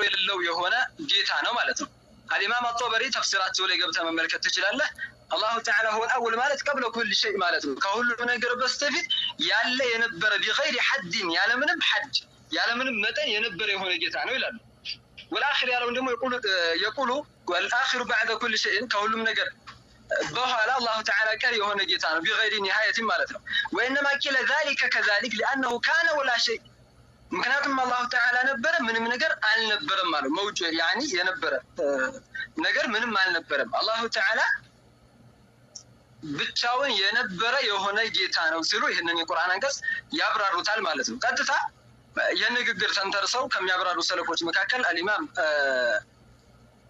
የሌለው የሆነ ጌታ ነው ማለት ነው። አልኢማም አጦበሪ ተፍሲራቸው ላይ ገብተህ መመልከት ትችላለህ። አላሁ ተዓላ ሁወል አወል ማለት ቀብለ ኩል ሸይእ ማለት ነው። ከሁሉ ነገር በስተፊት ያለ የነበረ ቢገይሪ ሐድን ያለምንም ሐድ ያለምንም መጠን የነበረ የሆነ ጌታ ነው ይላሉ። ወልአኺር ያለውን ደግሞ የቁሉ ወልአኺሩ በዕደ ኩል ሸይእ ከሁሉም ነገር በኋላ አላሁ ተዓላ ቀሪ የሆነ ጌታ ነው ቢገይሪ ኒሃየትን ማለት ነው። ወኢነማ ቂለ ዛሊከ ከዛሊክ ሊአነሁ ካነ ወላ ሸይእ ምክንያቱም አላሁ ተዓላ ነበረ ምንም ነገር አልነበረም ማለት መውጁ ያኒ የነበረ ነገር ምንም አልነበረም። አላሁ ተዓላ ብቻውን የነበረ የሆነ ጌታ ነው ሲሉ ይህንን የቁርአን አንቀጽ ያብራሩታል ማለት ነው። ቀጥታ የንግግር ተንተርሰው ከሚያብራሩ ሰለፎች መካከል አልኢማም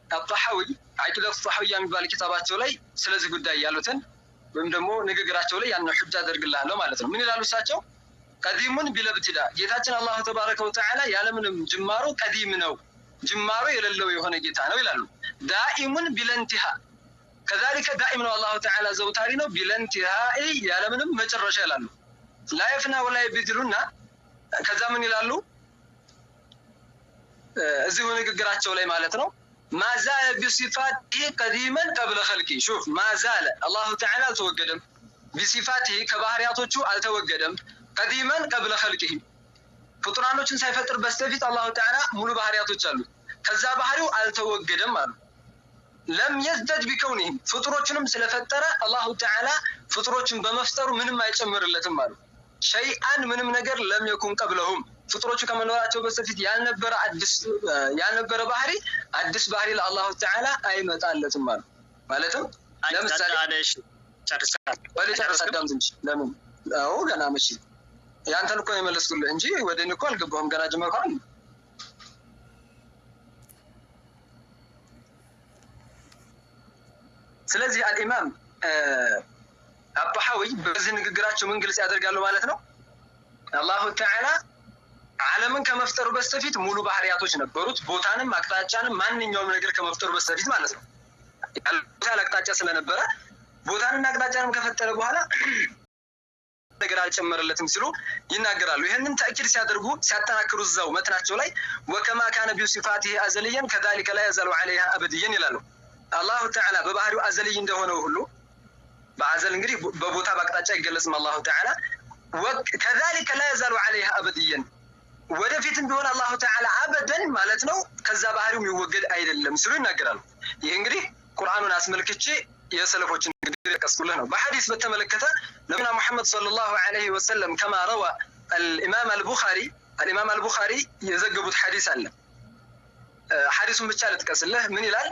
አጣሐዊ አቂደቱ ጣሐዊያ የሚባል ኪታባቸው ላይ ስለዚህ ጉዳይ ያሉትን ወይም ደግሞ ንግግራቸው ላይ ያን ሁጃ አደርግልሃለሁ ማለት ነው። ምን ይላሉ እሳቸው? ቀዲሙን ቢለብትዳ ጌታችን አላሁ ተባረከ ወተዓላ ያለምንም ጅማሮ ቀዲም ነው፣ ጅማሮ የሌለው የሆነ ጌታ ነው ይላሉ። ዳኢሙን ቢለንቲሃ ከዛሊከ ዳኢም ነው አላሁ ተዓላ ዘውታሪ ነው፣ ቢለንቲሃ ያለምንም መጨረሻ ይላሉ። ላይፍና ወላይ ቢድሉና ከዛ ምን ይላሉ እዚሁ ንግግራቸው ላይ ማለት ነው ማዛለ ቢሲፋቲሂ ቀዲመን ቀብለ ኸልቂ ሹፍ ማዛለ አላሁ ተዓላ አልተወገደም፣ ቢሲፋቲሂ ከባህሪያቶቹ አልተወገደም፣ ቀዲመን ቀብለ ኸልቂሂ ፍጡራኖችን ሳይፈጥር በስተፊት አላሁ ተዓላ ሙሉ ባህሪያቶች አሉ፣ ከዛ ባህሪው አልተወገደም አሉ። ለም የዝደድ ቢከውኒሂም ፍጡሮችንም ስለፈጠረ አላሁ ተዓላ ፍጡሮችን በመፍጠሩ ምንም አይጨምርለትም አሉ። ሸይአን ምንም ነገር ለም የኩን ቀብለሁም ፍጡሮቹ ከመኖራቸው በስተፊት ያልነበረ ባህሪ አዲስ ባህሪ ለአላሁ ተዓላ አይመጣለትም አሉ። ማለትም ለምሳሌ ጨርስ አዳምጥ እንጂ ለምን አዎ ገና መቼ ያንተን እኮ የመለስኩልህ እንጂ ወደ እኔ እኮ አልገባሁም ገና ጀመርኩ። ስለዚህ አልኢማም አጣሐዊ በዚህ ንግግራቸው ምን ግልጽ ያደርጋሉ ማለት ነው? አላሁ ተዓላ ዓለምን ከመፍጠሩ በስተፊት ሙሉ ባህሪያቶች ነበሩት፣ ቦታንም አቅጣጫንም ማንኛውም ነገር ከመፍጠሩ በስተፊት ማለት ነው። ያለ አቅጣጫ ስለነበረ ቦታንና አቅጣጫንም ከፈጠረ በኋላ ነገር አልጨመረለትም ሲሉ ይናገራሉ። ይሄንን ተአኪድ ሲያደርጉ ሲያጠናክሩ እዛው መትናቸው ላይ ወከማ ካነ ቢሲፋቲሂ አዘልየን ከዛሊከ ላ የዛሉ ዐለይሃ አበድየን ይላሉ። አላሁ ተዓላ በባህሪው አዘልይ እንደሆነው ሁሉ በአዘል እንግዲህ በቦታ በአቅጣጫ ይገለጽም አላሁ ተዓላ ከዛሊከ ላ የዛሉ ዐለይሃ አበድየን ወደፊትም ቢሆን አላሁ ተዓላ አበደን ማለት ነው ከዛ ባህሪው የሚወገድ አይደለም ሲሉ ይናገራሉ። ይህ እንግዲህ ቁርአኑን አስመልክቼ የሰለፎችን ንግግር የቀስኩልህ ነው። በሐዲስ በተመለከተ ነብዩና ሙሐመድ ሰለላሁ ዐለይሂ ወሰለም ከማ ረዋ አልኢማም አልቡኻሪ የዘገቡት ሐዲስ አለ። ሐዲሱን ብቻ ልጥቀስልህ። ምን ይላል?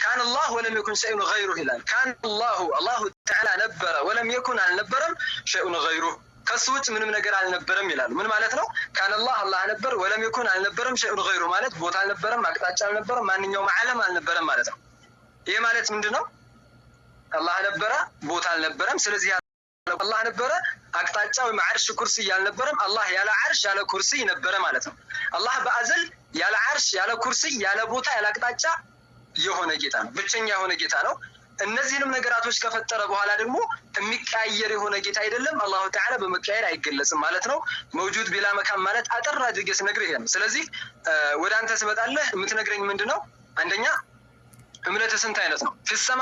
ካነ አላህ ወለም የኩን ሸይኡን ገይሩሁ ይላል። ካነ አላሁ ተዓላ ነበረ ወለም የኩን አልነበረም ሸይኡን ገይሩሁ ከሱ ውጭ ምንም ነገር አልነበረም ይላሉ። ምን ማለት ነው? ካነ አላህ ነበር፣ ወለም የኩን አልነበረም ሸይኡን ገይሩሁ ማለት ቦታ አልነበረም፣ አቅጣጫ አልነበረም፣ ማንኛውም ዓለም አልነበረም ማለት ነው። ይሄ ማለት ምንድነው? አላህ ነበረ፣ ቦታ አልነበረም። ስለዚህ አላህ ነበረ፣ አቅጣጫ ወይም ዓርሽ ኩርሲ ያልነበረም፣ አላህ ያለ ዓርሽ ያለ ኩርሲ ነበረ ማለት ነው። አላህ በአዘል ያለ ዓርሽ ያለ ኩርሲ ያለ ቦታ ያለ አቅጣጫ የሆነ ጌታ ነው፣ ብቸኛ የሆነ ጌታ ነው። እነዚህንም ነገራቶች ከፈጠረ በኋላ ደግሞ የሚቀያየር የሆነ ጌታ አይደለም። አላሁ ተዓላ በመቀያየር አይገለጽም ማለት ነው። መውጁድ ቢላ መካን ማለት አጠር አድርጌ ስነግርህ ይሄ ነው። ስለዚህ ወደ አንተ ስመጣለህ የምትነግረኝ ምንድነው? አንደኛ እምነትህ ስንት አይነት ነው? ፊሰማ